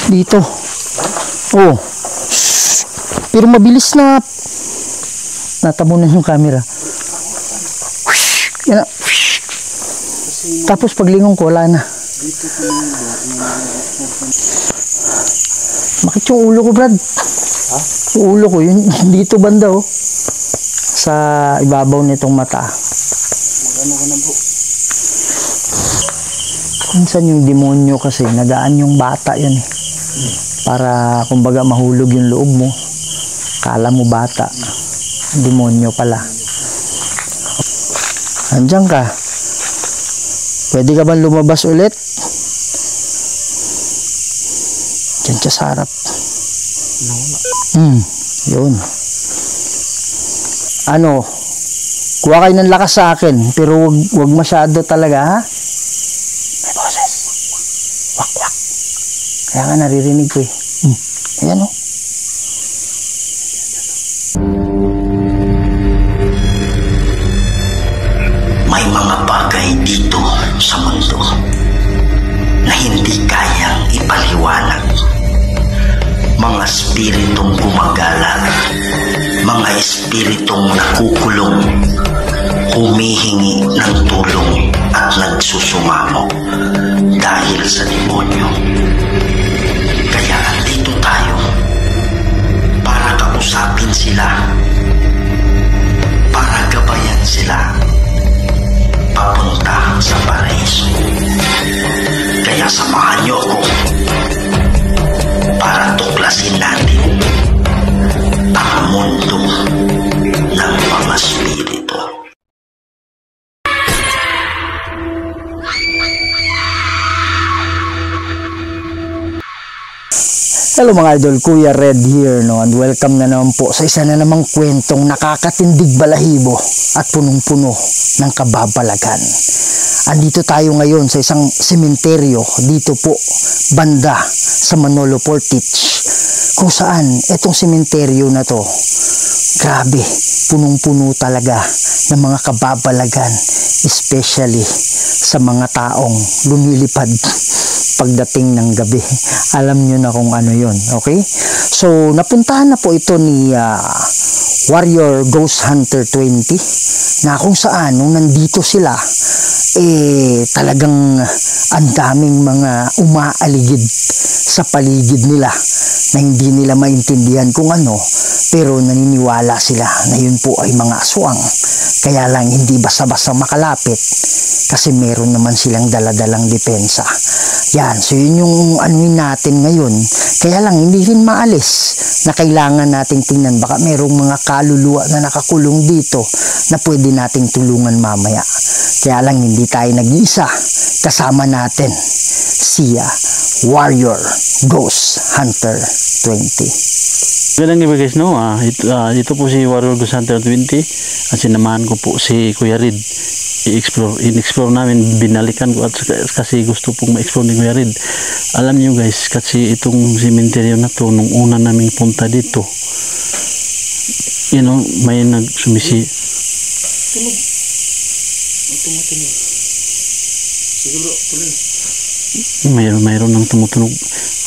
Dito. Oh. Pero mabilis na. Natabunan yung camera. Yan na. Tapos paglingon ko, wala na. Bakit yung ulo ko, Brad? Ha? Yung ulo ko, yun, dito banda, oh. Sa ibabaw nitong mata. Magano ka na po? Minsan yung demonyo kasi, nagaan yung bata yan eh. Para, kumbaga, mahulog yung loob mo. Kala mo bata. Demonyo pala. Andiyan ka. Pwede ka bang lumabas ulit? Diyan siya sa harap. Yun. Ano, kuha kayo ng lakas sa akin, pero wag masyado talaga, ha? May boses. Wak, wak. Kaya nga naririnig ko eh. Ayan, oh. May mga bagay dito sa mundo na hindi kayang ipaliwanag. Mga espiritong gumagala, mga espiritong nakukulong, humihingi ng tulong at nagsusumamo dahil sa demonyo. Kaya andito tayo para kausapin sila, para gabayan sila papunta sa paraiso. Kaya samahan niyo ako para tuklasin natin ang mundo ng mga spirito. Hello mga idol, Kuya Red here, no? And welcome na naman po sa isa na namang kwentong nakakatindig balahibo at punong-puno ng kababalagan. Andito tayo ngayon sa isang sementeryo dito po banda sa Manolo Portage, kung saan itong sementeryo na to, grabe, punong-puno talaga ng mga kababalagan, especially sa mga taong lumilipad pagdating ng gabi. Alam nyo na kung ano yun, okay? So, napuntahan na po ito ni Warrior Ghost Hunter 20, na kung saan, nung nandito sila, talagang ang daming mga umaaligid sa paligid nila na hindi nila maintindihan kung ano, pero naniniwala sila na yun po ay mga aswang. Kaya lang hindi basta-basta makalapit kasi meron naman silang daladalang depensa. Yan, so yun yung anuin natin ngayon. Kaya lang hindi rin maalis na kailangan nating tingnan. Baka merong mga kaluluwa na nakakulong dito na pwede nating tulungan mamaya. Kaya lang hindi tayo nag-iisa. Kasama natin siya, Warrior Ghost Hunter 20. Magandang gabi guys, no? Ito po si Warrior Ghost Hunter 20 at sinamahan ko po si Kuya Red. In-explore namin, binalikan ko at kasi gusto pong ma-explore ni Kuya Red. Alam niyo guys, kasi itong cemetery na to, nung una namin punta dito, you know, may nagsumisi. Tunog. Tumutunog. Siguro, tuloy. Mayroon ng tumutunog.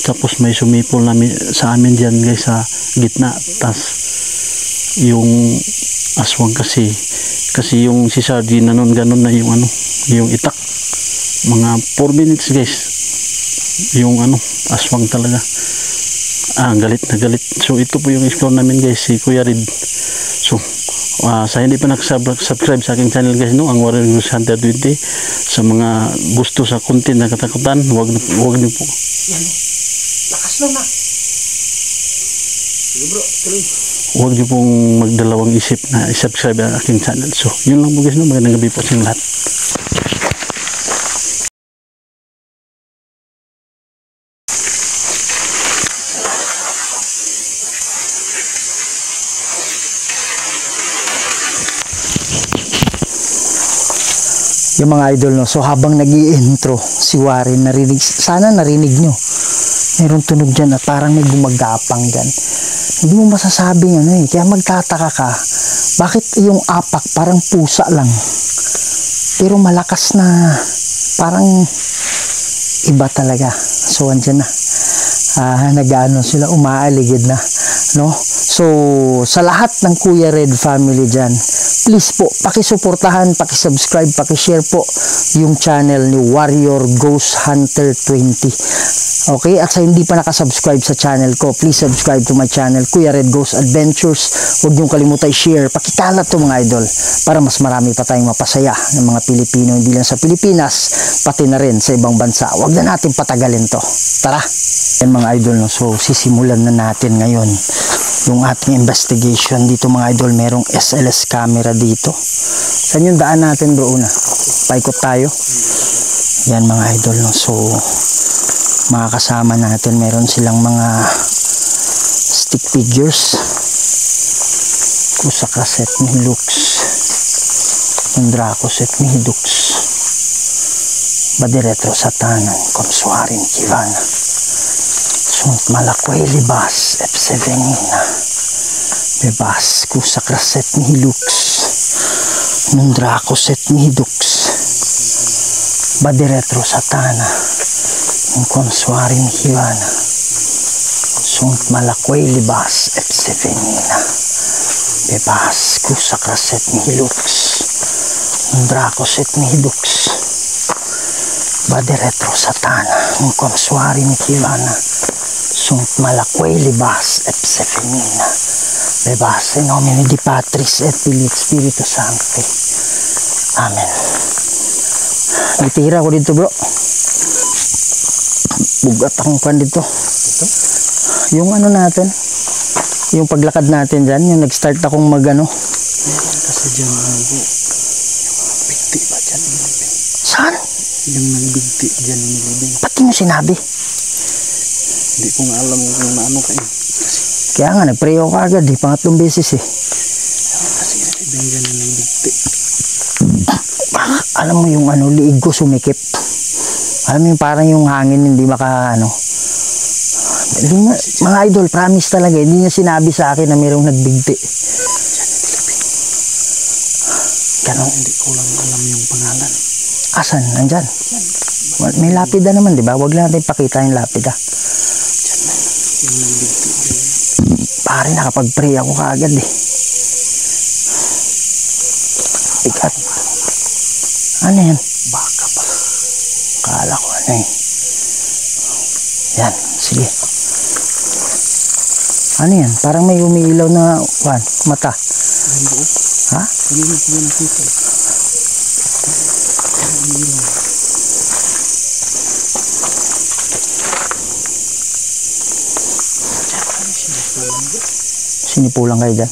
Tapos may sumipol namin sa amin dyan guys sa gitna. Tas yung aswang kasi yung si Sardina nun ganun na yung ano, yung itak. Mga 4 minutes guys. Yung ano, aswang talaga. Galit na galit. So ito po yung explore namin guys, si Kuya Red. So sa hindi pa subscribe sa aking channel guys, no, ang Warrior Ghost Hunter 20, sa mga gusto sa content na katakutan, wag niyo po. Yan, lakas na na. Sige bro, tuloy. Huwag niyo pong magdalawang isip na i-subscribe ang aking channel. So yun lang po guys, no, magandang gabi po sa inyo lahat. Yung mga idol, no, so habang nag-i-intro si Warren, sana narinig nyo, mayroong tunog dyan at parang may gumagapang dyan. Hindi mo masasabing ano eh, kaya magtataka ka, bakit yung apak parang pusa lang, pero malakas na, parang iba talaga. So andyan na, nag-ano sila, umaaligid na, no? So sa lahat ng Kuya Red family dyan, please po pakisuportahan, pakisubscribe, pakishare po yung channel ni Warrior Ghost Hunter 20. Okay, at sa hindi pa nakasubscribe sa channel ko, please subscribe to my channel, Kuya Red Ghost Adventures. Huwag niyong kalimutan i-share, pakikalat to mga idol, para mas marami pa tayong mapasaya ng mga Pilipino, hindi lang sa Pilipinas, pati na rin sa ibang bansa. Huwag na natin patagalin to. Tara! Yan mga idol, no? So sisimulan na natin ngayon yung ating investigation dito mga idol. Merong SLS camera dito. Saan yung daan natin bro una? Paikot tayo. Yan mga idol, no? So mga kasama natin, meron silang mga stick figures. Kusa kaset ni Lux, yung Draco set ni Hidux, Badiretro Satanan, Komsuarin Kivana, Sunt Malakway Libas, Epsevenina, Bebas, Kusa kaset ni Lux, yung Draco set ni Hidux, Badiretro Satana, yung Komsuarin Kivana, Sunt Malakway Libas, Epsevenina, Bebas, Kusa kaset ni Hilux, yung Draco set ni Hidux, Badiretro Satana, yung Komsuari ni Kivana, Sunt Malakway Libas, Epsefemina, Bebas, in nomine di Patris et Filii et Spiritus Sancti. Amen. Itira ko dito bro. Bugat akong pan dito. Yung ano natin, yung paglakad natin dyan, yung nag-start akong magano. Kasi dyan po, bigti ba dyan nilibing? Saan? Yung nagbigti dyan nilibing. Ba't di mo sinabi? Hindi ko nga alam kung naano kayo. Kaya nga, nag-pray ako agad eh, pangatlong beses eh. Kasi nilibing dyan na nagbigti. Alam mo yung ano, liig ko sumikip. Alam mo yung parang yung hangin hindi maka ano. Mga idol, promise talaga, hindi niya sinabi sa akin na mayroong nagbigti. Ganon. Hindi ko lang alam yung pangalan. Asan? Nandyan? May lapida naman, di ba? Huwag lang natin pakita yung lapida. Yung nagbigti dyan. Pare, nakapag-pray ako kaagad eh. Bigat. Ano yan? Baka pa. Kala ko ano eh. Yan, sige. Ano yan? Parang may umiilaw na mata. Ha? Kanina ko na nakita. Sinipulang kayo dyan.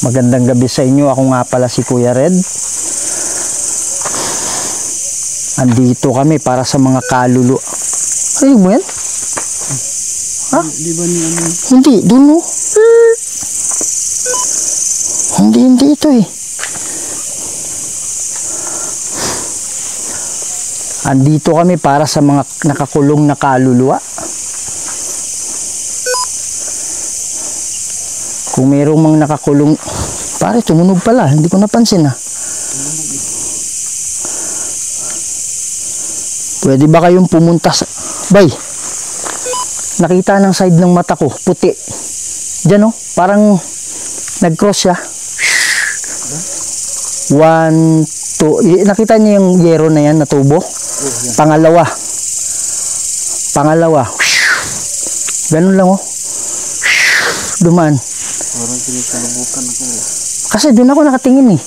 Magandang gabi sa inyo. Ako nga pala si Kuya Red. Andito kami para sa mga kalulu. Ano mo yan? Ha? Di ba niya ano? Hindi, dun no? Hindi ito eh. Andito kami para sa mga nakakulong na kaluluwa. Kung mayroong mga nakakulong, pare tumunog pala, hindi ko napansin ah. Pwede ba kayong pumunta sa... Bay, nakita ng side ng mata ko, puti. Diyan oh, parang nag-cross siya. 1, 2, nakita niyo yung yero na yan na tubo? Pangalawa. Ganun lang oh. Dumaan. Parang kinakalabutan ako. Kasi doon ako nakatingin eh.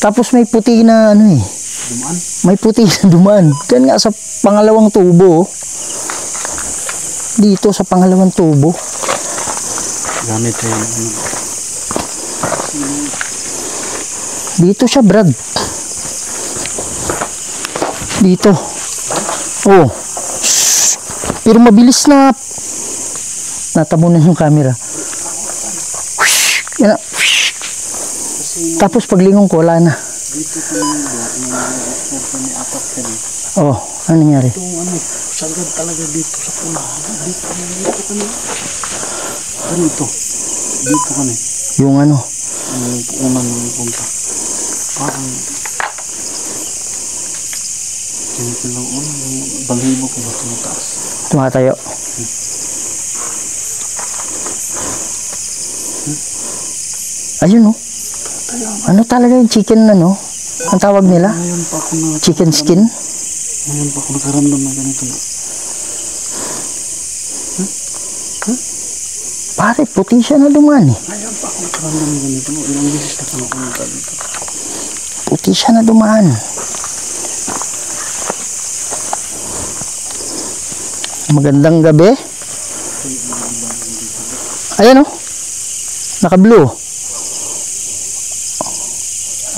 Tapos may puti na ano eh. Dumaan? May puti na dumaan. Diyan nga sa pangalawang tubo. Dito sa pangalawang tubo. Gamit tayo ng ano. Dito siya, Brad. Dito. Oh. Shhh. Pero mabilis na. Natabunan yung camera. Yan na. Tapos paglingon ko, wala na. Dito ka naman ni apat ka rin. Oh, ano nangyari? Ito ano, sagad talaga dito sa pula. Dito ka na. Ano ito? Dito ka na. Yung ano? Yung unang punta. Parang ganito lang yung balibo ko ba tumataas. Tumatayo. Ayun, oh. Ano talaga yung chicken na, no? Ang tawag nila? Ngayon pa ako na, Chicken skin? ngayon pa ako nakaramdam ng ganito. Pare, puti siya na dumaan, eh. Ngayon pa ako nakaramdam ng ganito. Ilang beses na ako pumunta dito. Puti siya na dumaan. Magandang gabi. Ayan, oh. Naka-blue.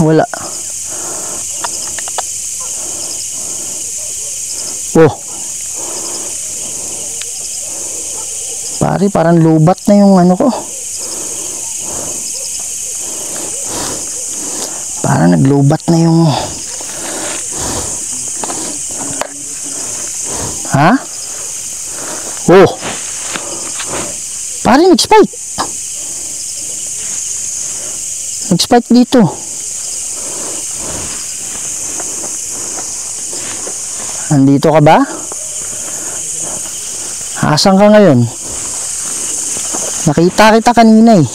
Wala. Oh. Pare, parang lubat na yung ano ko. Parang naglubat na yung... Ha? Oh. Pare, nag-spike. Nag-spike dito. Nandito ka ba? Asan ka ngayon? Nakita kita kanina eh.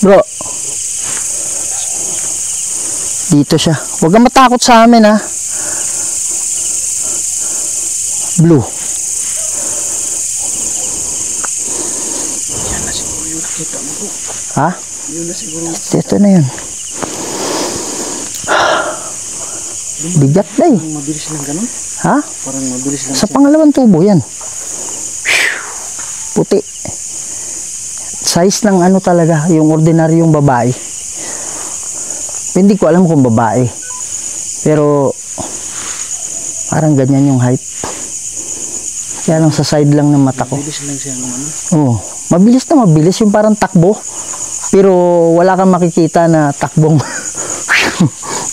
Bro. Dito siya. Huwag kang matakot sa amin, ha. Blue. Yan na siguro yung nakita mo po. Ha? Yun na siguro. Ito na yun. Bigat na eh. Parang mabilis lang ganun. Ha? Parang mabilis lang Sa pangalawang tubo yan. Puti. Size ng ano talaga, yung ordinaryong babae. Hindi ko alam kung babae. Pero parang ganyan yung height. Kaya lang sa side lang ng mata ko. Mabilis lang siya ng ano. Oo. Mabilis na mabilis. Yung parang takbo. Pero wala kang makikita na takbong.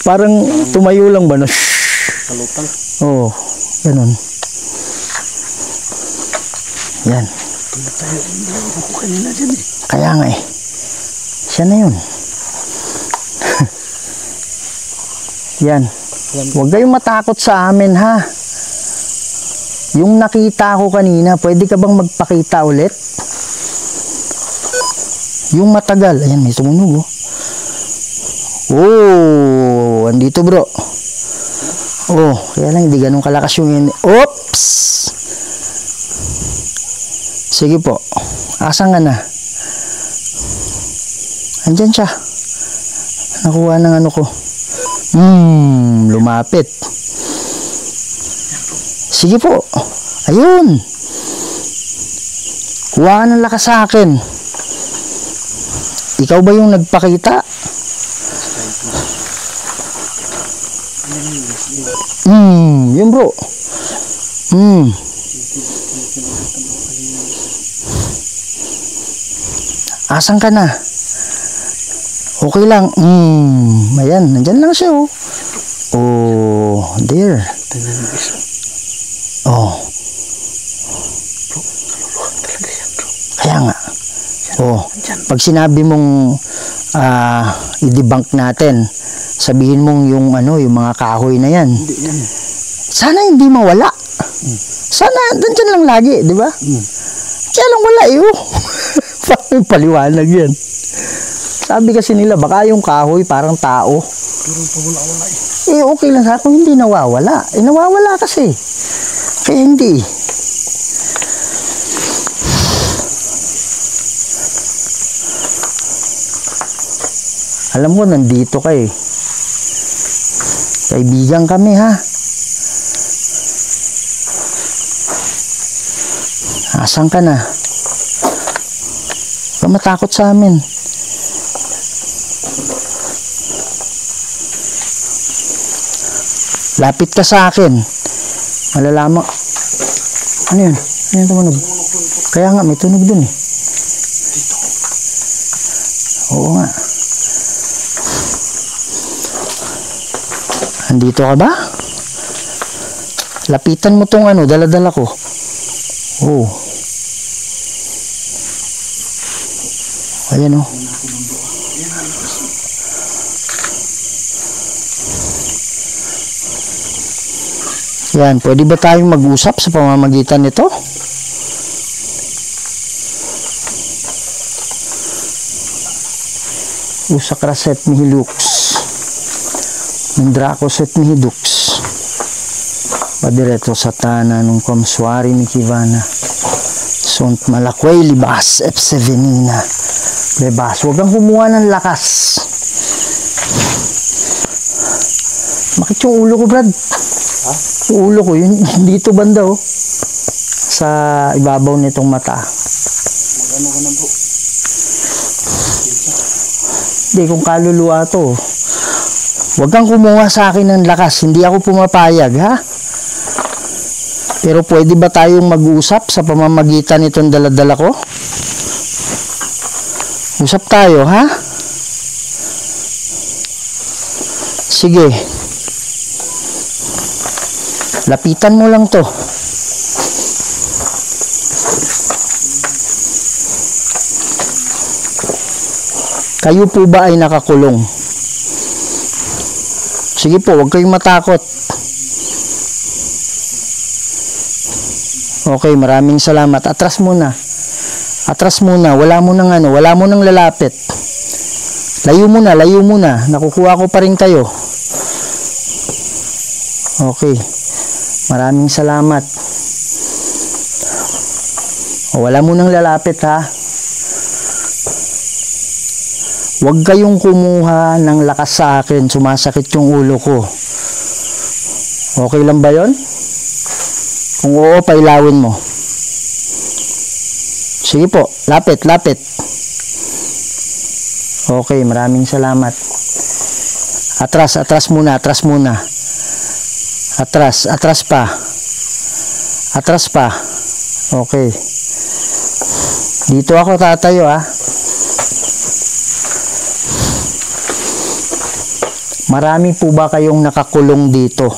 Parang tumayo lang ba? No? Kalutang. Oo. Ganun. Yan. Tumatayo din lang ako kanina dyan eh. Kaya nga eh. Siya na yun. Yan. Huwag kayong matakot sa amin, ha. Yung nakita ko kanina, pwede ka bang magpakita ulit? Yung matagal. Ayan, may tumunog, oh. Oh, andito bro. Oh, kaya lang hindi ganun kalakas yung Oops! Sige po. Asan ka na? Andyan siya. Nakuha ng ano ko. Lumapit. Sige po. Ayun. Kuha ka ng lakas sa akin. Ikaw ba yung nagpakita? Yun bro. Asan ka na? Okay lang. Ayan, nandyan lang siya, oh. Oh, there. Oh. Kaya nga. Oh, pag sinabi mong i-debunk natin, sabihin mong yung ano, yung mga kahoy na yan. Sana hindi mawala. Sana nandiyan lang lagi, di ba? Kaya lang wala eh, oh. Parang paliwanag yan. Sabi kasi nila, baka yung kahoy parang tao. Pero pawala-wala eh. Eh, okay lang sa akin, hindi nawawala. Eh, nawawala kasi. Kaya hindi. Alam mo, nandito ka eh. Kaibigan kami, ha? Asan ka na? Huwag ka matakot sa amin. Lapit ka sa akin. Malalaman. Ano yun? Ano yung tumunog? Kaya nga, may tunog dun eh. Oo nga. Andito ka ba? Lapitan mo tong ano, dala-dala ko. Oh. Ayan, oh. Yan, pwede ba tayong mag-usap sa pamamagitan nito? Usakraset mihi lux, Mindrakoset mihi dux, Padiretro satana nung komswari ni Kivana, Sunt malakway libas epsevenina, bebas, huwag kang kumuha ng lakas. Bakit yung ulo ko, Brad? Ha? Yung ulo ko, yun, dito banda, oh. Sa ibabaw nitong mata. Magano ka na po? Hindi, kung kaluluwa to. Huwag kang kumuha sa akin ng lakas. Hindi ako pumapayag, ha? Pero pwede ba tayong mag-usap sa pamamagitan nitong daladala ko? Usap tayo, ha? Sige. Lapitan mo lang to. Kayo po ba ay nakakulong? Sige po, huwag kayong matakot. Okay, maraming salamat. Atras muna. Atras muna. Wala mo nang ano, wala mo nang lalapit. Layo muna, layo muna. Nakukuha ko pa rin kayo. Okay. Maraming salamat. O, wala mo nang lalapit, ha? Huwag kayong kumuha ng lakas sa akin. Sumasakit yung ulo ko. Okay lang ba yon? Kung oo, pailawin mo. Sige po, lapit, lapit. Okay, maraming salamat. Atras, atras muna, atras muna. Atras, atras pa. Atras pa. Okay. Dito ako tatayo, ha. Marami po ba kayong nakakulong dito?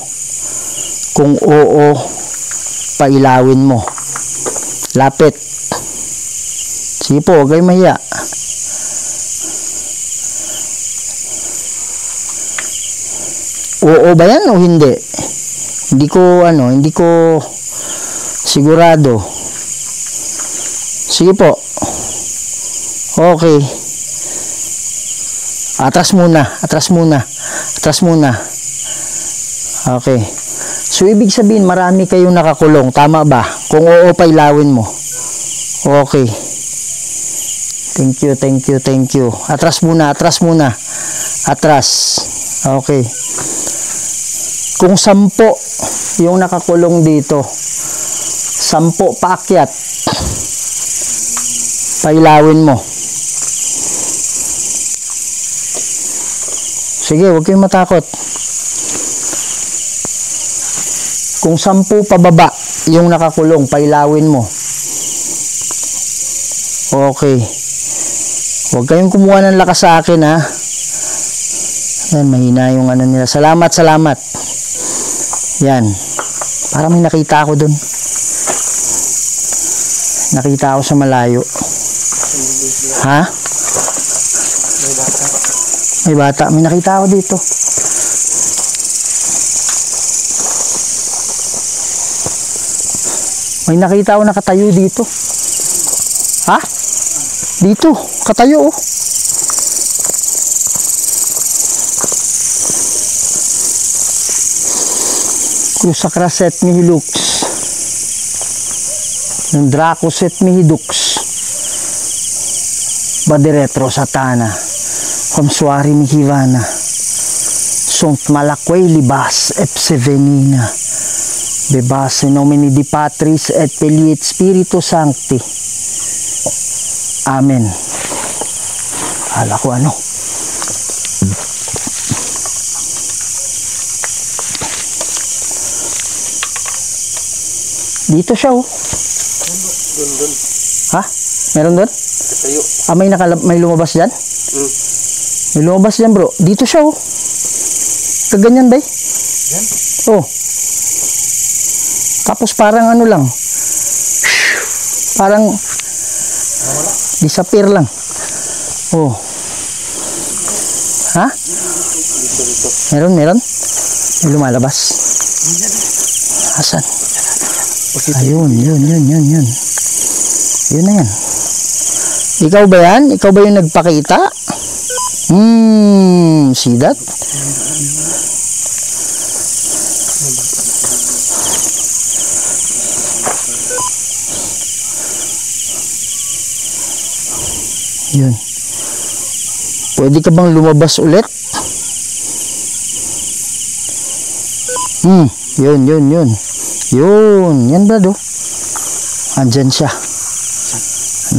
Kung oo, pailawin mo. Lapit. Sige po, huwag kayong mahiya. Oo ba yan o hindi? Hindi ko sigurado. Sige po. Okay. Atras muna, atras muna. Atras muna. Okay. So, ibig sabihin, marami kayong nakakulong. Tama ba? Kung oo, pailawin mo. Okay. Thank you, thank you, thank you. Atras muna, atras muna. Atras. Okay. Kung 10 yung nakakulong dito, 10 paakyat, pailawin mo. Sige, huwag kayong matakot. Kung 10 pababa yung nakakulong, pailawin mo. Okay. Huwag kayong kumuha ng lakas sa akin, ha. Yan, mahina yung ano nila. Salamat, salamat. Yan. Parang may nakita ako dun. Nakita ako sa malayo. Ha? May bata. May nakita ako dito. May nakita ako nakatayo dito. Ha? Dito. Katayo, oh. Usakraset mihi lux, Mindrakoset mihi dux, Padiretro satana, komswari ni Kivana, Sunt malakway libas epsevenina, bebas in nomine di Patris et Filii et Spiritus Sancti. Amen. Hala ko ano. Dito siya, oh. Doon. Ha? Meron doon? Tayo. Ah, may lumabas dyan? May lumabas dyan, bro. Dito siya, oh. Kaganyan, bay? Yan? Oh. Tapos parang ano lang. Parang disappear lang. Oh. Ha? Dito. Meron? May lumalabas? Asan? Ayun, yun. Yun na yan. Ikaw ba yan? Ikaw ba yung nagpakita? See that? Yun. Pwede ka bang lumabas ulit? Yun. Yun. Yan ba do? Andyan siya.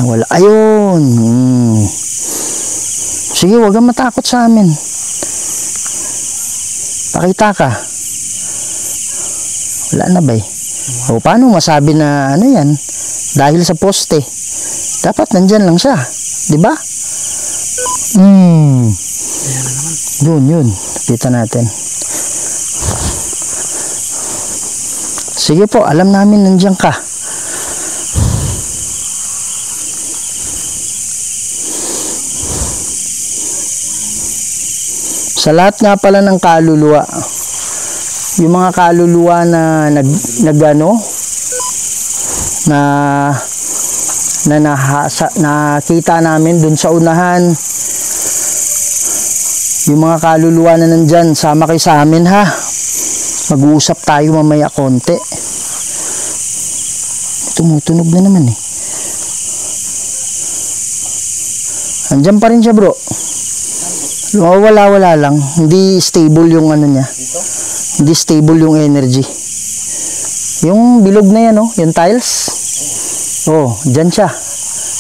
Nawala. Ayun. Sige, huwag kang matakot sa amin. Pakita ka. Wala na ba eh? O paano masabi na ano yan? Dahil sa poste. Dapat nandyan lang siya. Diba? Yun. Kita natin. Sige po, alam namin nandyan ka. Sa lahat nga pala ng kaluluwa, yung mga kaluluwa na nakita namin dun sa unahan, yung mga kaluluwa na nandyan, sama kayo sa amin ha. Mag-uusap tayo mamaya konti. Tumutunog na naman eh. Andyan pa rin siya bro. Wala lang. Hindi stable yung ano niya. Hindi stable yung energy. Yung bilog na yan, oh, yung tiles. Oh, dyan siya.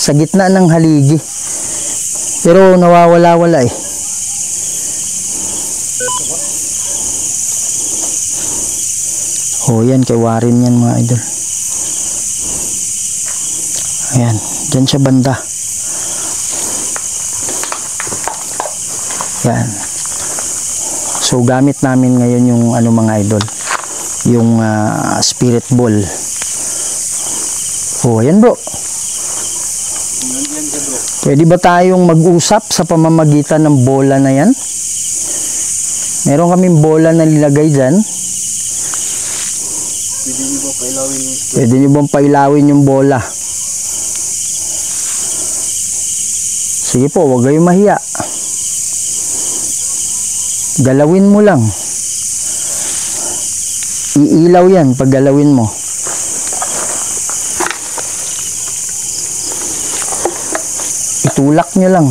Sa gitna ng haligi. Pero nawawala-wala eh. Oh, yan kay Warren yan mga idol. Ayan, dyan siya banda. Yan. So gamit namin ngayon yung ano mga idol, yung spirit ball. Oh, ayan bro. Pwede ba tayong mag-usap sa pamamagitan ng bola na yan? Meron kaming bola na nilagay dyan. Pwede nyo bang pailawin yung bola? Sige po, huwag kayong mahiya. Galawin mo lang. Iilaw yan pag galawin mo. Itulak nyo lang.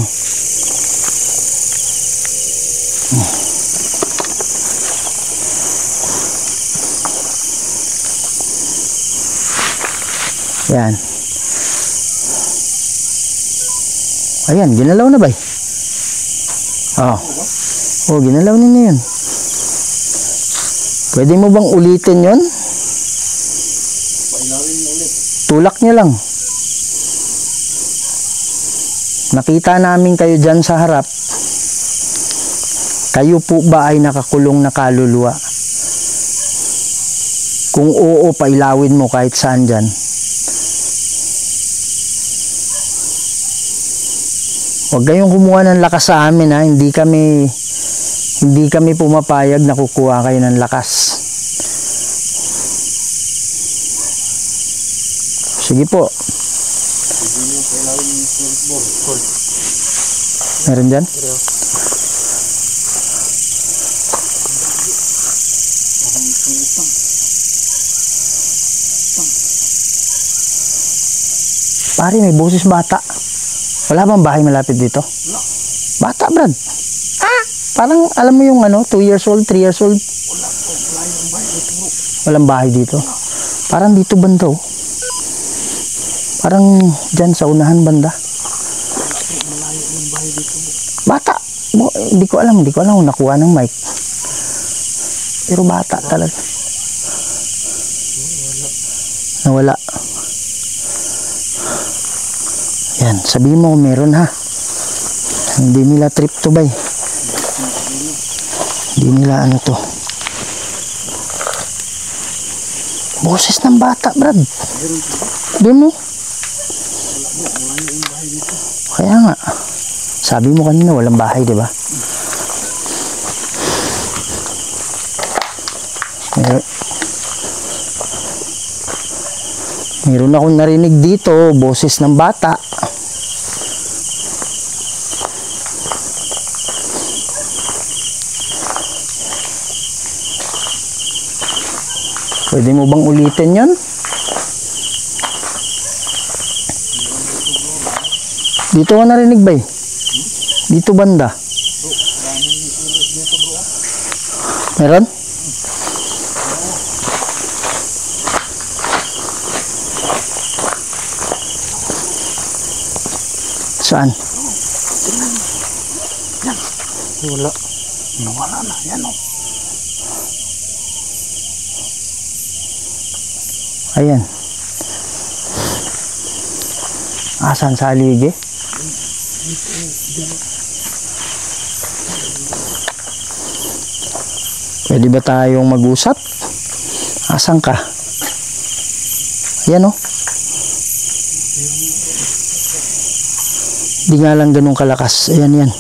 Yan. Ayan, ginalaw na ba? Oh, ginalaw ninyo yun. Pwede mo bang ulitin yun? Tulak nyo lang. Nakita namin kayo dyan sa harap. Kayo po ba ay nakakulong na kaluluwa? Kung oo, pailawin mo kahit saan dyan. Huwag kayong kumuha ng lakas sa amin ha. Hindi kami pumapayag na kukuha kayo ng lakas. Sige po. Meron dyan? Pare, may boses bata. Wala bang bahay malapit dito? Bata, Brad. Parang alam mo yung 2 years old, 3 years old. Walang bahay dito. Parang dito banda oh. Parang dyan sa unahan banda. Bata. Hindi ko alam kung nakuha ng mic. Pero bata talaga. Nawala. Yan, sabihin mo kung meron ha. Hindi nila trip to bay. Hindi nila ano to. Boses ng bata, Brad. Di mo? Kaya nga. Sabi mo kanina walang bahay, di ba? Meron akong narinig dito, boses ng bata. Pwede mo bang ulitin yon? Dito ka narinig ba eh? Dito banda. Meron? Saan? Yan. Wala. Nawala na. Yan o. Ayan. Asan sa haligi? Pwede ba tayong mag-usap? Asan ka? Ayan o. Di nga lang ganun kalakas. Ayan yan.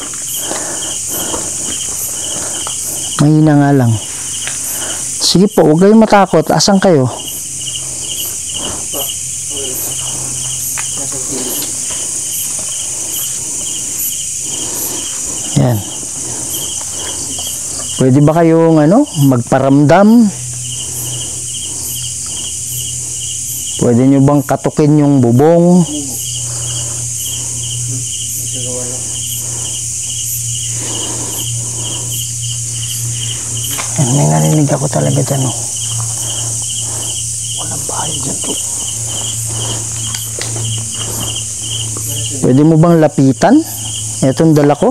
Mahina nga lang. Sige po, huwag kayong matakot. Asan kayo? Yan. Pwede ba kayong magparamdam? Pwede nyo bang katukin yung bubong? Yan, may narinig ako talaga dyan. Walang bahay dyan to. Pwede mo bang lapitan? Itong dala ko.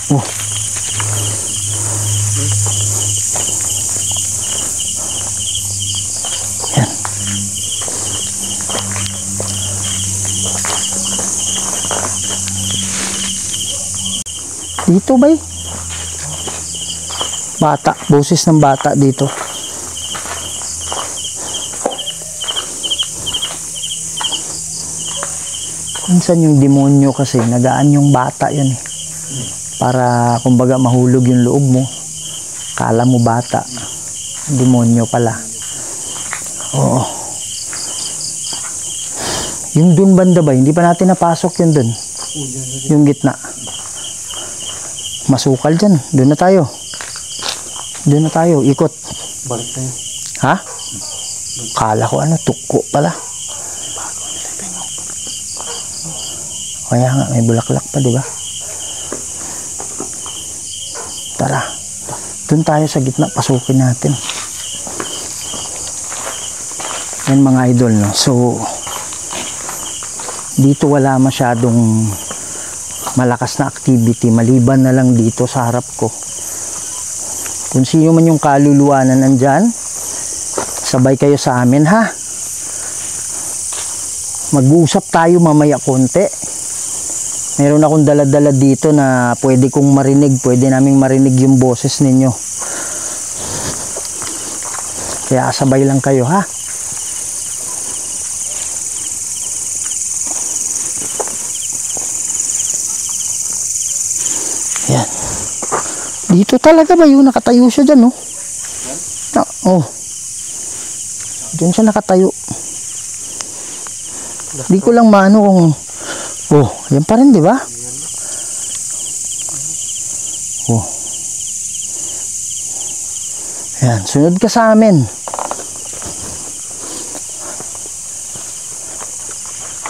Oh. Yan. Dito ba eh? Bata, boses ng bata dito. Minsan yung demonyo kasi, nagaan yung bata yun eh. Para kumbaga mahulog yung loob mo. Kala mo bata. Demonyo pala. Oo. Yung dun banda ba, hindi pa natin napasok yun dun. Yung gitna. Masukal dyan. Doon na tayo. Doon na tayo. Ikot. Balik tayo. Ha? Kala ko tuko pala. Kaya nga, may bulaklak pa, di ba? Tara. Doon tayo sa gitna. Pasukin natin. Yan mga idol, no? So, dito wala masyadong malakas na activity. Maliban na lang dito sa harap ko. Kung sino man yung kaluluwa na nandyan, sabay kayo sa amin, ha? Mag-uusap tayo mamaya konti. Meron akong dala-dala dito na pwede kong marinig. Pwede naming marinig yung boses ninyo. Kaya sabay lang kayo, ha? Yan. Dito talaga ba yun? Nakatayo siya dyan, no? Oh. Diyan siya nakatayo. Di ko lang maano kung... Oh, yan pa rin, di ba? Oh. Yan, sunod ka sa amin.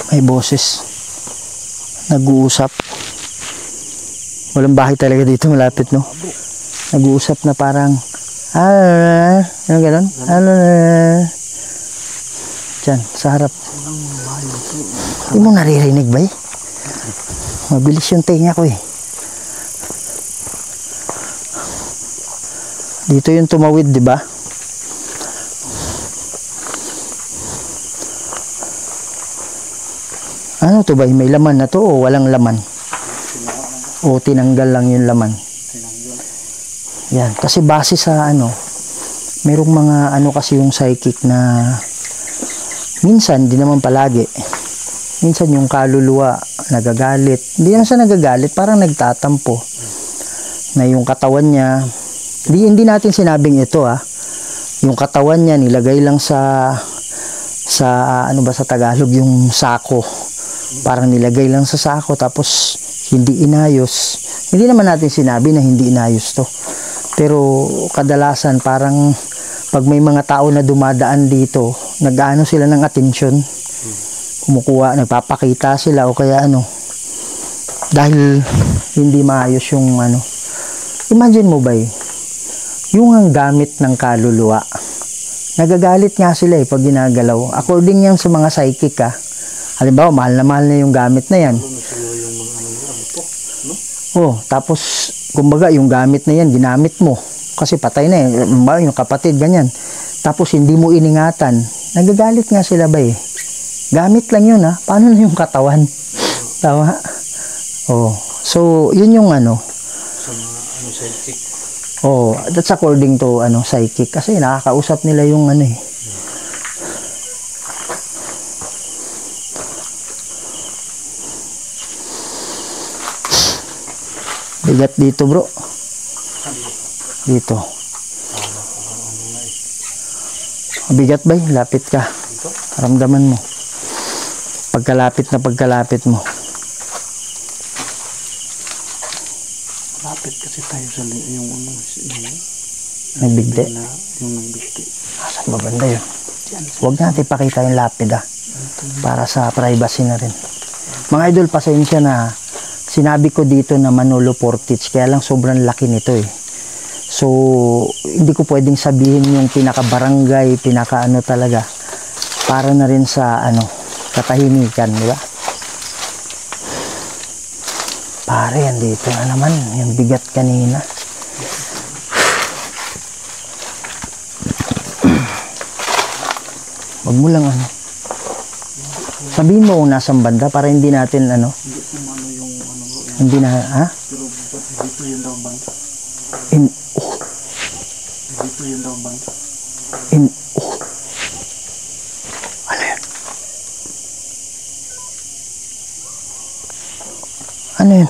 May boses. Nag-uusap. Walang bahay talaga dito malapit, no? Nag-uusap na parang ano gano'n? Diyan, sa harap. Hindi mo naririnig ba eh? Mabilis yung tenga ko eh. Dito yung tumawid, di ba? Ano to ba? May laman na to o walang laman? O tinanggal lang yung laman? Yan. Kasi base sa merong mga kasi yung psychic na minsan, di naman palagi. Minsan yung kaluluwa nagagalit. Hindi naman siya nagagalit, parang nagtatampo. na yung katawan niya, hindi natin sinabing ito yung katawan niya nilagay lang sa ano ba sa Tagalog, yung sako, parang nilagay lang sa sako tapos hindi inayos. Hindi naman natin sinabi na hindi inayos to, pero kadalasan parang pag may mga tao na dumadaan dito, nag-ano sila ng atensyon, kumukuha, nagpapakita sila o kaya dahil hindi maayos yung imagine mo ba yung ang gamit ng kaluluwa, nagagalit nga sila pag ginagalaw. According yan sa mga psychic halimbawa mahal na yung gamit na yan. Tapos kumbaga yung gamit na yan ginamit mo kasi patay na yung kapatid ganyan, tapos hindi mo iningatan, nagagalit nga sila ba gamit lang yun paano na yung katawan? Tama? So yun yung psychic. That's according to psychic kasi nakakausap nila yung bigat dito bro, dito bigat ba lapit ka, ramdaman mo pagkalapit mo. Lapit kasi tayo sa yung nagbigti. Yung nagbigti. Saan ba banda yun? Huwag natin ipakita yung lapid para sa privacy na rin. Mga idol, pasensya na sinabi ko dito na Manolo Portage, kaya lang sobrang laki nito So hindi ko pwedeng sabihin yung pinaka-barangay, pinaka-ano talaga, para na rin sa katahimikan, di ba? Pare, yan dito na naman yung bigat kanina. Wag mo lang sabihin mo kung nasang banda para hindi natin hindi na pero dito yung daw banda. Dito yung daw banda. Ano yun?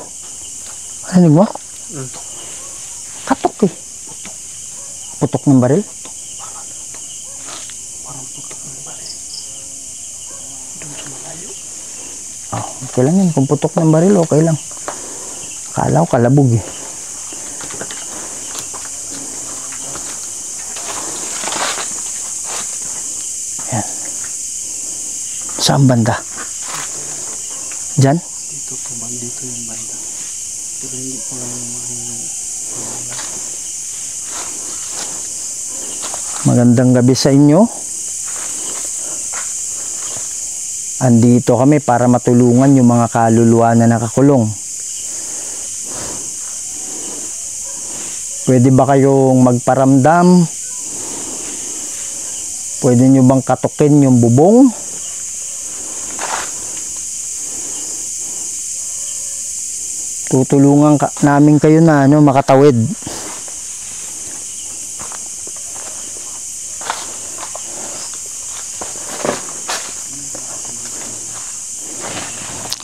Ano mo? Katok putok ng baril? Parang putok ng baril. Doon sa malayo. Okay lang yun. Kung putok ng baril, okay lang. Akala ko kalabog Yan. Saan banda? Diyan? Dito yung banda. Pero hindi ko lang yung Magandang gabi sa inyo. Andito kami para matulungan yung mga kaluluwa na nakakulong. Pwede ba kayong magparamdam? Pwede nyo bang katukin yung bubong? Tutulungan namin kayo na makatawid.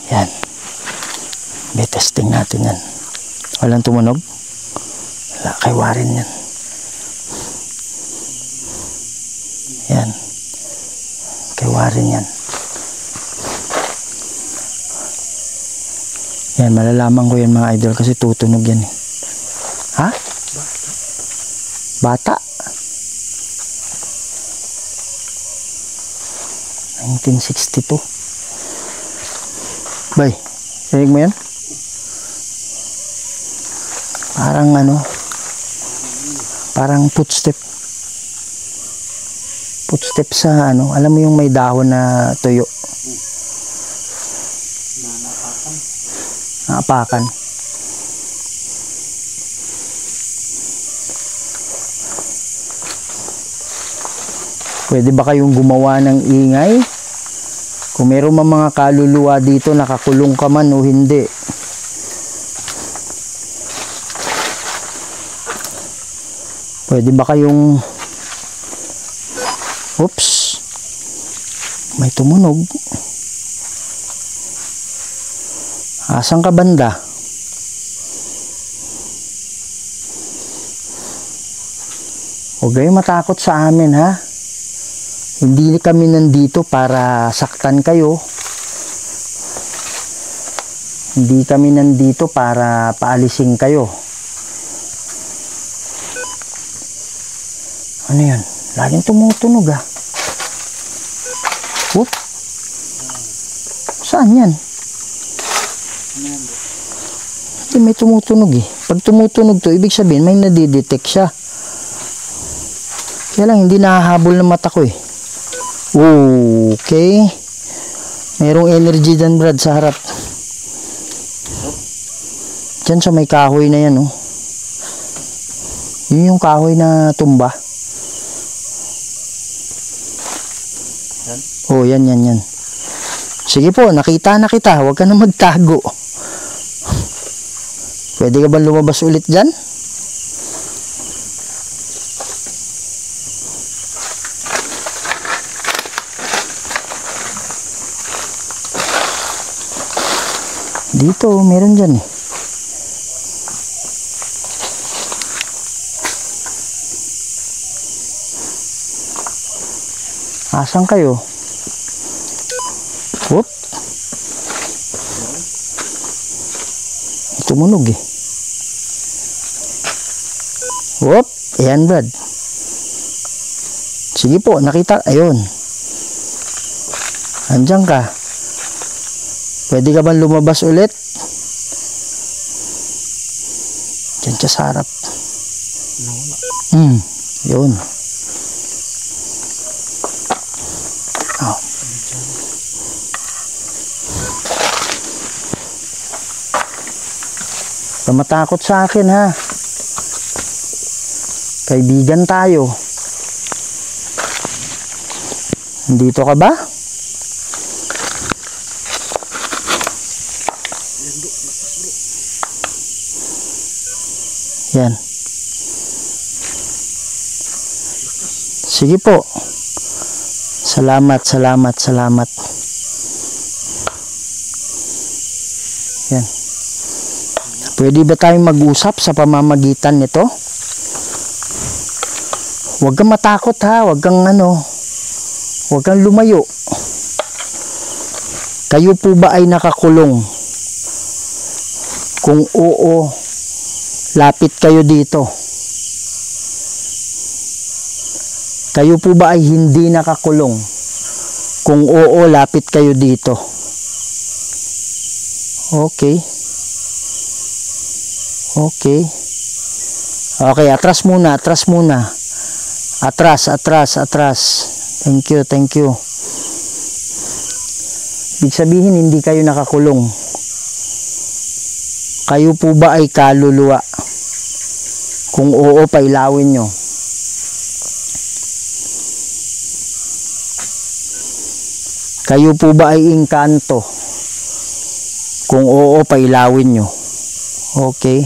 Yan. May testing natin yan. Walang tumunog? Wala, kay Warren yan. Yan. Kay Warren yan. Yan, malalaman ko yan mga idol kasi tutunog yan Ha? Bata? 1962. Bay, sinig mo yan? Parang parang footstep. Footstep sa alam mo yung may dahon na tuyo. Naapakan. Pwede ba kayong gumawa ng ingay? Kung meron mga kaluluwa dito, nakakulong ka man o hindi. Pwede ba kayong... Oops! May tumunog. Asan ka banda? Huwag kayong matakot sa amin, ha? Hindi kami nandito para saktan kayo. Hindi kami nandito para paalisin kayo. Ano yan? Laging tumutunog, ha? Whoop. Saan yan? Hindi, may tumutunog eh. Pag tumutunog to, ibig sabihin may nadidetect siya. Kaya lang, hindi nahahabol ng mata ko eh. Okay. Merong energy dyan, Brad, sa harap. Diyan sa may kahoy na yan, oh. Yun yung kahoy na tumba. Oh, yan. Sige po, nakita na kita. Huwag ka na magtago. Pwede ka ba lumabas ulit dyan? Dito, meron dyan eh. Asan kayo? Whoop. Tumunog eh. Whoop. Ayan, Brad. Sige po, nakita. Ayun. Andiyan ka. Pwede ka bang lumabas ulit? Diyan siya sa harap. Yun. Oh. Matakot sa akin, ha? Kaibigan tayo. Dito ka ba? Yan. Sige po. Salamat. Yan. Pwede ba tayong mag-usap sa pamamagitan nito? Huwag kang matakot, ha. Huwag kang lumayo. Kayo po ba ay nakakulong? Kung oo, lapit kayo dito. Kayo po ba ay hindi nakakulong? Kung oo, lapit kayo dito. Okay. Okay, atras muna. Atras. Thank you. Ibig sabihin, hindi kayo nakakulong. Kayo po ba ay kaluluwa? Kung oo, pailawin nyo. Kayo po ba ay engkanto? Kung oo, pailawin nyo. Okay.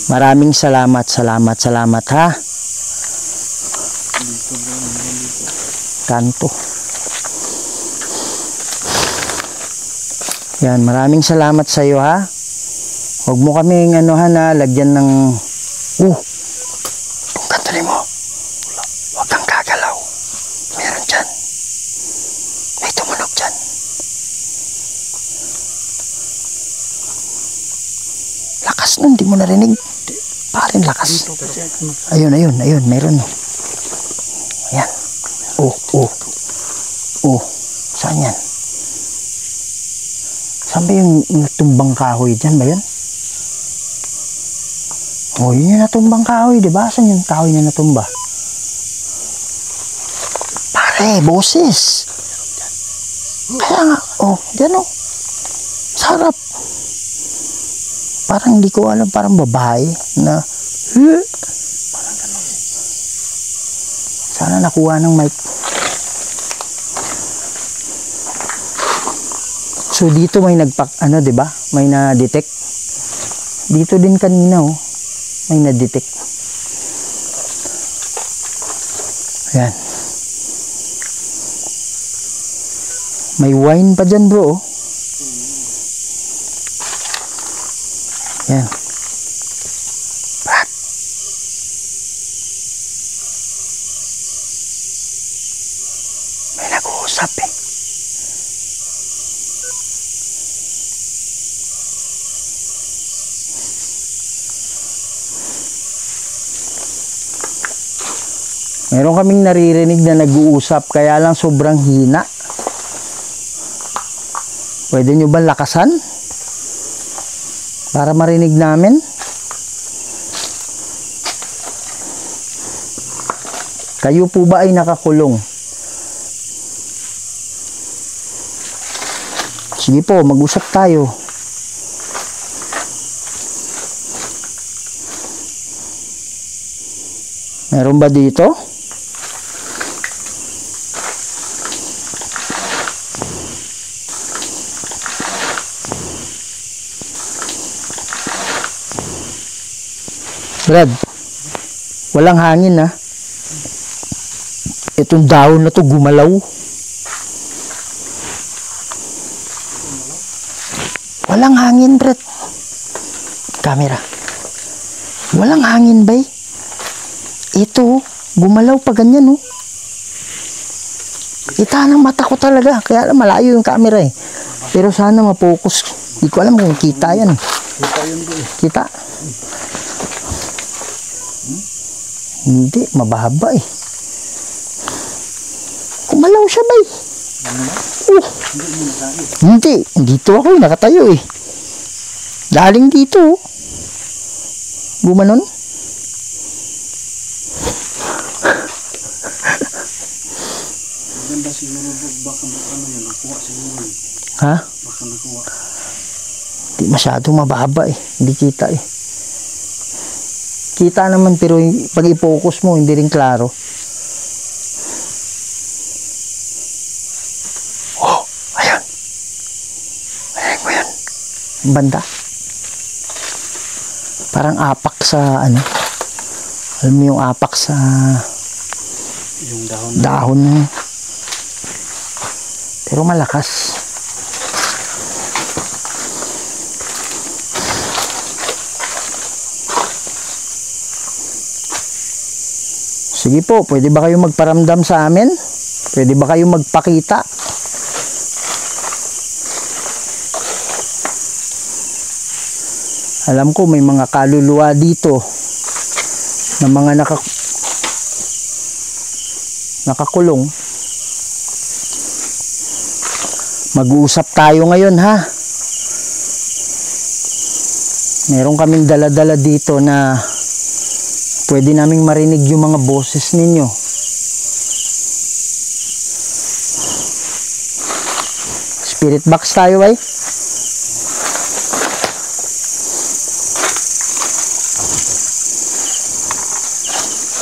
Maraming salamat, ha. Kanto. Yan, maraming salamat sa iyo, ha. Huwag mo kaming lagyan ng itong kantali mo. Huwag kang gagalaw. Meron dyan. May tumunog dyan. Lakas nun, di mo narinig. Parin lakas. Ayun, meron. Ayan. Saan yan? Saan ba yung natumbang kahoy dyan ba yan? Yun yung natumbang kahoy, diba? Saan yung kahoy na natumba? Pare, boses. Kaya nga, dyan sarap. Parang hindi ko alam, parang babae na sana nakuha ng mic. So dito may diba? May na-detect. Dito din kanina, may na-detect. Ayan. May wine pa dyan, bro. Ayan. nag-uusap eh. Meron kaming naririnig na nag-uusap, kaya lang sobrang hina. Pwede nyo ba lakasan? Para marinig namin? Kayo po ba ay nakakulong? Sige po, mag-usap tayo. Meron ba dito? Brad, walang hangin ha. Itong dahon na to gumalaw. Walang hangin, Brad. Camera. Walang hangin, bay. Ito, gumalaw pa ganyan, oh. Kita ng mata ko talaga. Kaya malayo yung camera eh. Pero sana ma-focus. Hindi ko alam kung kita yan. Kita. Hindi, mababa eh. Kumalaw siya ba eh. Hindi, dito ako nakatayo eh. Daling dito. Gumanon. Maganda siguro baka nakuha siguro. Ha? Baka nakuha. Hindi masyado mababa eh. Hindi kita eh. Kita naman pero pag i-focus mo hindi rin klaro. Oh, ayun. Ayun ko yan. Banda. Parang apak sa ano. Alam mo yung apak sa Yung dahon na yun. Pero malakas. Sige po, pwede ba kayo magparamdam sa amin? Pwede ba kayo magpakita? Alam ko may mga kaluluwa dito na mga nakakulong. Mag-uusap tayo ngayon ha. Meron kaming dala-dala dito na pwede naming marinig yung mga boses ninyo. Spirit box tayo ay.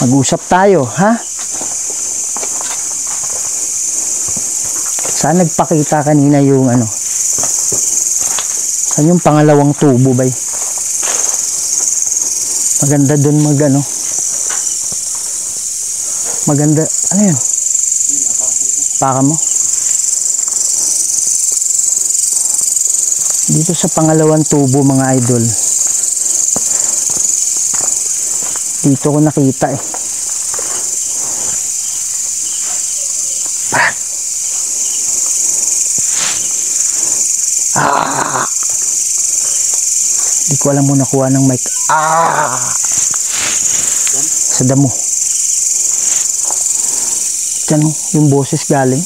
Mag-usap tayo, ha? Saan nagpakita kanina yung ano? Saan yung pangalawang tubo bay? Maganda dun ano? Maganda, ano yun? Paka mo? Dito sa pangalawang tubo mga idol. Dito ko nakita eh. Di ko alam mo nakuha ng mic. Sa damo. Diyan yung boses galing.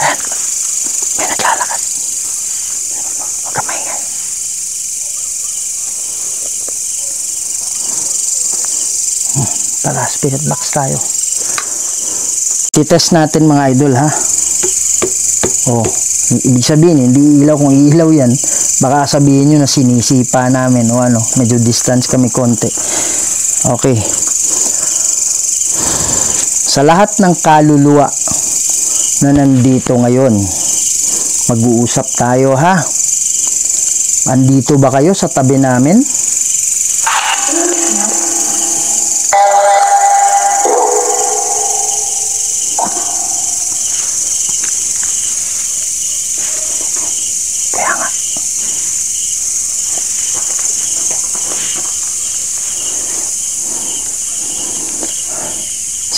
Ayan. May naglalakad. Huwag ka maingay. Tara, spirit box tayo. I-test natin mga idol ha. Oh, ibig sabihin hindi ilaw. Kung ilaw yan baka sabihin nyo na sinisipa namin o ano, medyo distance kami konti. Okay, sa lahat ng kaluluwa na nandito ngayon, mag-uusap tayo ha. Andito ba kayo sa tabi namin?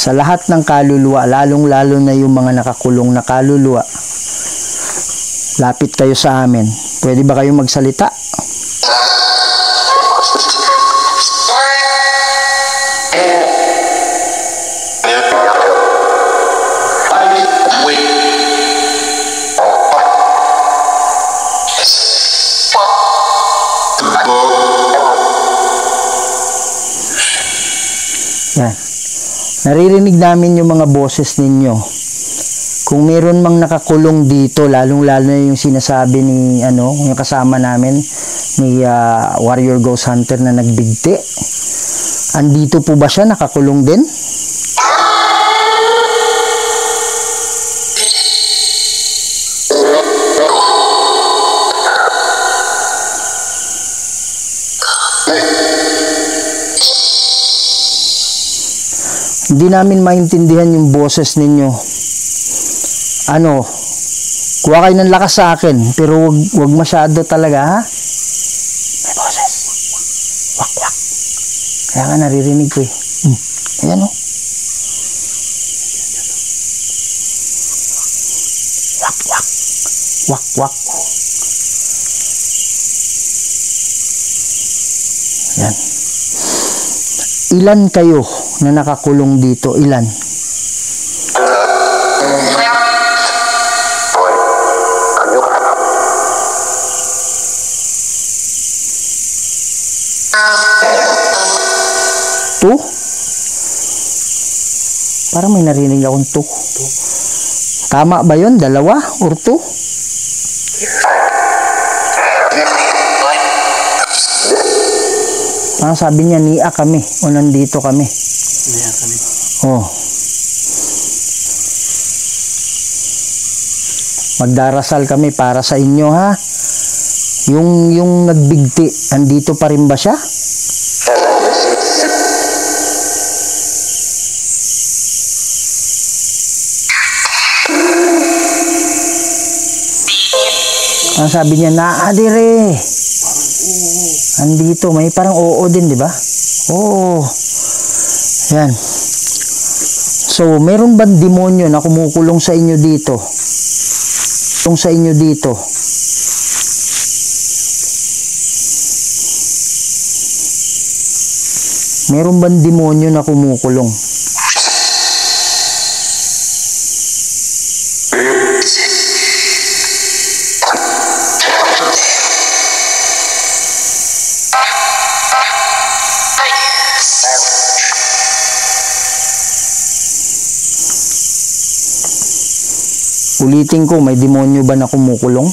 sa lahat ng kaluluwa, lalong-lalo na yung mga nakakulong na kaluluwa, lapit kayo sa amin. Pwede ba kayo magsalita? Yan. Naririnig namin yung mga boses ninyo. Kung meron mang nakakulong dito, lalong-lalo na yung sinasabi ni yung kasama namin ni Warrior Ghost Hunter na nagbigti. Andito po ba siya nakakulong din? Hindi namin maintindihan yung boses ninyo. Kuha kayo ng lakas sa akin, pero wag masyado talaga, ha? May boses. Wak, wak. Kaya nga naririnig ko eh. Ayan o. Wak, wak. Wak, wak. Ayan. Ilan kayo na nakakulong dito? Ilan? Two? Parang may narinig akong two. Tama ba yun? Dalawa or two? Sabi niya, niya kami o nandito kami. Niya kami. Oh. Magdarasal kami para sa inyo, ha? Yung nagbigti, andito pa rin ba siya? Sabi niya, naadire. Andito, may parang oo din, di ba? Oo. Yan. So, meron ba demonyo na kumukulong sa inyo dito? Kung sa inyo dito. Meron ba demonyo na kumukulong? Ulitin ko, may demonyo ba na kumukulong?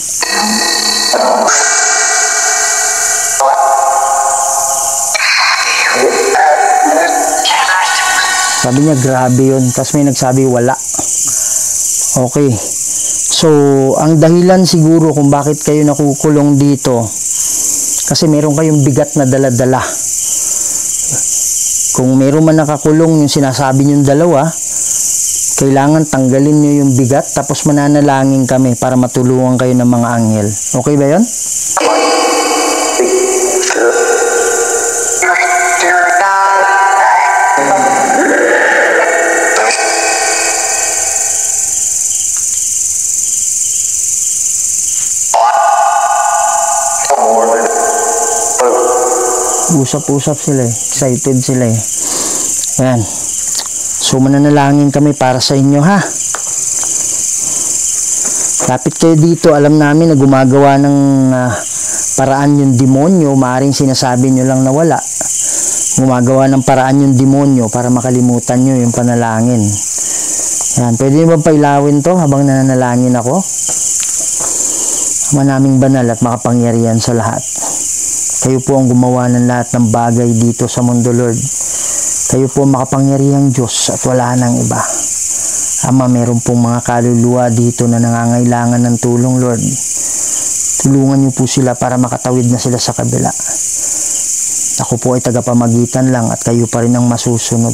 Sabi niya, grabe yun. Tapos may nagsabi, wala. Okay. So, ang dahilan siguro kung bakit kayo nakukulong dito, kasi meron kayong bigat na dala-dala. Kung meron man nakakulong yung sinasabi niyong dalawa, kailangan tanggalin nyo yung bigat, tapos mananalangin kami para matulungan kayo ng mga anghel. Okay ba yun? Usap-usap sila eh. Excited sila eh. Ayan. So, mananalangin kami para sa inyo, ha? Lapit kayo dito. Alam namin na gumagawa ng paraan yung demonyo. Maaring sinasabi nyo lang na wala. Gumagawa ng paraan yung demonyo para makalimutan nyo yung panalangin. Yan. Pwede nyo ba pailawin to habang nananalangin ako? Ama naming banal at makapangyarihan sa lahat. Kayo po ang gumawa ng lahat ng bagay dito sa mundo, Lord. Kayo po makapangyarihang Diyos at wala nang iba. Ama, meron pong mga kaluluwa dito na nangangailangan ng tulong, Lord. Tulungan niyo po sila para makatawid na sila sa kabila. Ako po ay tagapamagitan lang at kayo pa rin ang masusunod.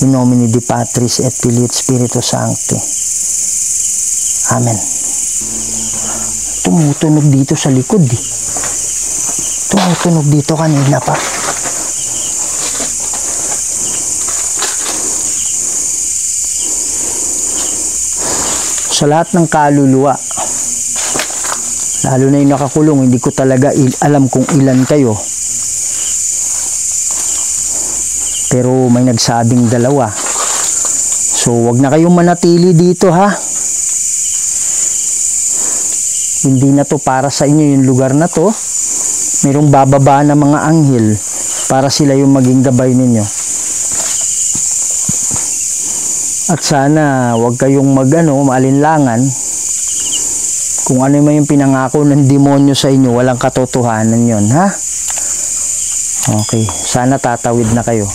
In nomine Dei Patris et Filii et Spiritus Sancti. Amen. Tumutunog dito sa likod eh. Tumutunog dito kanina pa. sa lahat ng kaluluwa, lalo na yung nakakulong, hindi ko talaga alam kung ilan kayo, pero may nagsabing 2. So wag na kayong manatili dito, ha. Hindi na to para sa inyo yung lugar na to. Mayroong bababa na mga anghel para sila yung maging gabay ninyo. At sana wag kayong maalinlangan kung ano man yung pinangako ng demonyo sa inyo, walang katotohanan yon, ha? Okay, sana tatawid na kayo.